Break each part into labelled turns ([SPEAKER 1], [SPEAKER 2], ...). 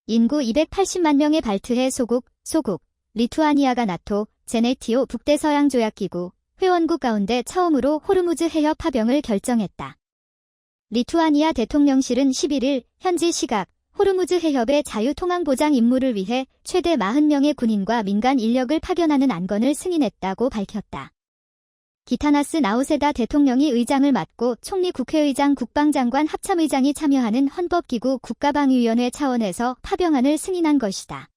[SPEAKER 1] 인구 280만 명의 발트해 소국, 리투아니아가 나토, 제네티오 북대서양조약기구 회원국 가운데 처음으로 호르무즈 해협 파병을 결정했다. 리투아니아 대통령실은 11일 현지 시각 호르무즈 해협의 자유통항 보장 임무를 위해 최대 40명의 군인과 민간 인력을 파견하는 안건을 승인했다고 밝혔다. 기타나스 나우세다 대통령이 의장을 맡고 총리 국회의장 국방장관 합참의장이 참여하는 헌법기구 국가방위위원회 차원에서 파병안을 승인한 것이다.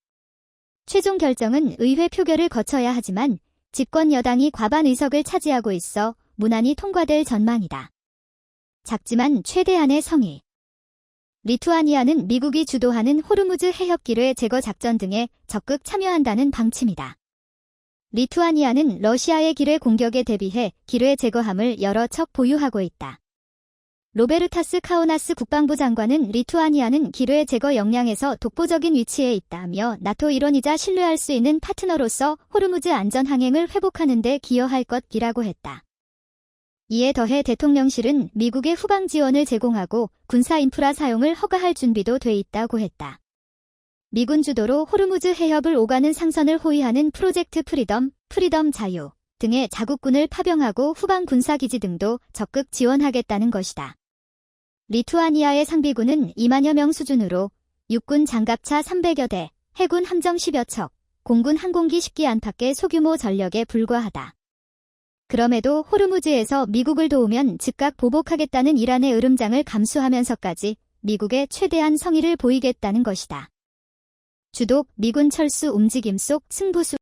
[SPEAKER 1] 최종 결정은 의회 표결을 거쳐야 하지만 집권 여당이 과반 의석을 차지하고 있어 무난히 통과될 전망이다. 작지만 최대한의 성의. 리투아니아는 미국이 주도하는 호르무즈 해협 기뢰 제거 작전 등에 적극 참여한다는 방침이다. 리투아니아는 러시아의 기뢰 공격에 대비해 기뢰 제거함을 여러 척 보유하고 있다. 로베르타스 카오나스 국방부 장관은 리투아니아는 기뢰 제거 역량에서 독보적인 위치에 있다며 나토 일원이자 신뢰할 수 있는 파트너로서 호르무즈 안전 항행을 회복하는 데 기여할 것이라고 했다. 이에 더해 대통령실은 미국의 후방 지원을 제공하고 군사 인프라 사용을 허가할 준비도 돼 있다고 했다. 미군 주도로 호르무즈 해협을 오가는 상선을 호위하는 프로젝트 프리덤 자유 등의 자국군을 파병하고 후방 군사기지 등도 적극 지원하겠다는 것이다. 리투아니아의 상비군은 2만여 명 수준으로 육군 장갑차 300여 대, 해군 함정 10여 척, 공군 항공기 10기 안팎의 소규모 전력에 불과하다. 그럼에도 호르무즈에서 미국을 도우면 즉각 보복하겠다는 이란의 으름장을 감수하면서까지 미국의 최대한 성의를 보이겠다는 것이다. 주독 미군 철수 움직임 속 승부수.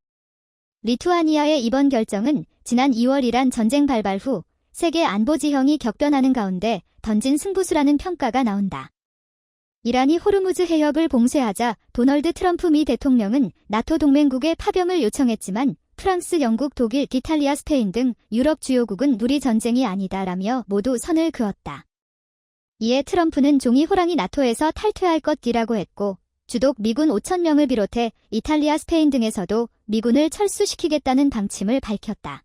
[SPEAKER 1] 리투아니아의 이번 결정은 지난 2월 이란 전쟁 발발 후 세계 안보 지형이 격변하는 가운데 던진 승부수라는 평가가 나온다. 이란이 호르무즈 해협을 봉쇄하자 도널드 트럼프 미 대통령은 나토 동맹국의 파병을 요청했지만 프랑스, 영국, 독일, 이탈리아, 스페인 등 유럽 주요국은 우리 전쟁이 아니다라며 모두 선을 그었다. 이에 트럼프는 종이 호랑이 나토에서 탈퇴할 것이라고 했고 주독 미군 5,000명을 비롯해 이탈리아, 스페인 등에서도 미군을 철수시키겠다는 방침을 밝혔다.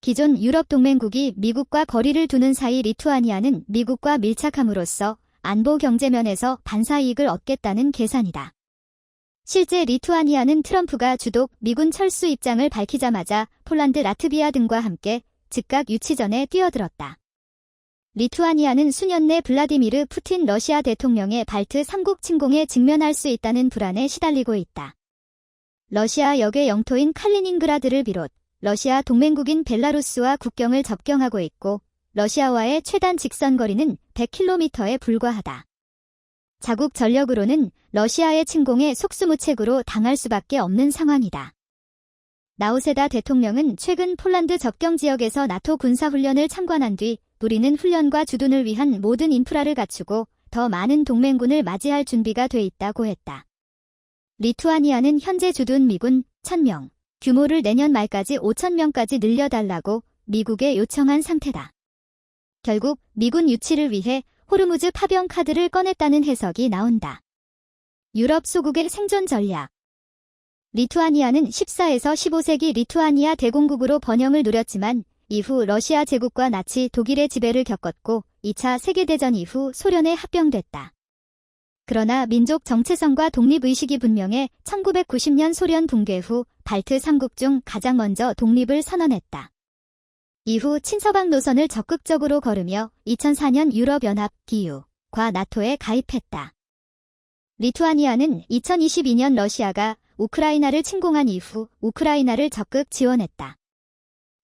[SPEAKER 1] 기존 유럽 동맹국이 미국과 거리를 두는 사이 리투아니아는 미국과 밀착함으로써 안보 경제면에서 반사이익을 얻겠다는 계산이다. 실제 리투아니아는 트럼프가 주독 미군 철수 입장을 밝히자마자 폴란드, 라트비아 등과 함께 즉각 유치전에 뛰어들었다. 리투아니아는 수년 내 블라디미르 푸틴 러시아 대통령의 발트 3국 침공에 직면할 수 있다는 불안에 시달리고 있다. 러시아 역의 영토인 칼리닝그라드를 비롯 러시아 동맹국인 벨라루스와 국경을 접경하고 있고 러시아와의 최단 직선 거리는 100km에 불과하다. 자국 전력으로는 러시아의 침공에 속수무책으로 당할 수밖에 없는 상황이다. 나우세다 대통령은 최근 폴란드 접경 지역에서 나토 군사훈련을 참관한 뒤 우리는 훈련과 주둔을 위한 모든 인프라를 갖추고 더 많은 동맹군을 맞이할 준비가 돼 있다고 했다. 리투아니아는 현재 주둔 미군 1,000명, 규모를 내년 말까지 5,000명까지 늘려달라고 미국에 요청한 상태다. 결국 미군 유치를 위해 호르무즈 파병 카드를 꺼냈다는 해석이 나온다. 유럽 소국의 생존 전략. 리투아니아는 14에서 15세기 리투아니아 대공국으로 번영을 누렸지만 이후 러시아 제국과 나치 독일의 지배를 겪었고 2차 세계대전 이후 소련에 합병됐다. 그러나 민족 정체성과 독립의식이 분명해 1990년 소련 붕괴 후 발트 3국 중 가장 먼저 독립을 선언했다. 이후 친서방 노선을 적극적으로 걸으며 2004년 유럽연합 EU과 나토에 가입했다. 리투아니아는 2022년 러시아가 우크라이나를 침공한 이후 우크라이나를 적극 지원했다.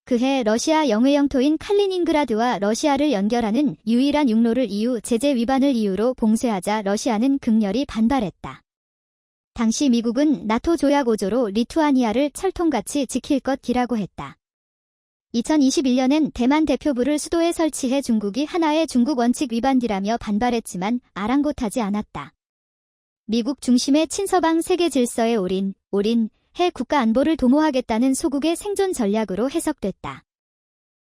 [SPEAKER 1] 그해 러시아 영해 영토인 칼리닝그라드와 러시아를 연결하는 유일한 육로를 EU 제재 위반을 이유로 봉쇄하자 러시아는 극렬히 반발했다. 당시 미국은 나토 조약 5조로 리투아니아를 철통같이 지킬 것이라고 했다. 2021년엔 대만 대표부를 수도에 설치해 중국이 하나의 중국 원칙 위반이라며 반발했지만 아랑곳하지 않았다. 미국 중심의 친서방 세계 질서에 올인 해 국가 안보를 도모하겠다는 소국의 생존 전략으로 해석됐다.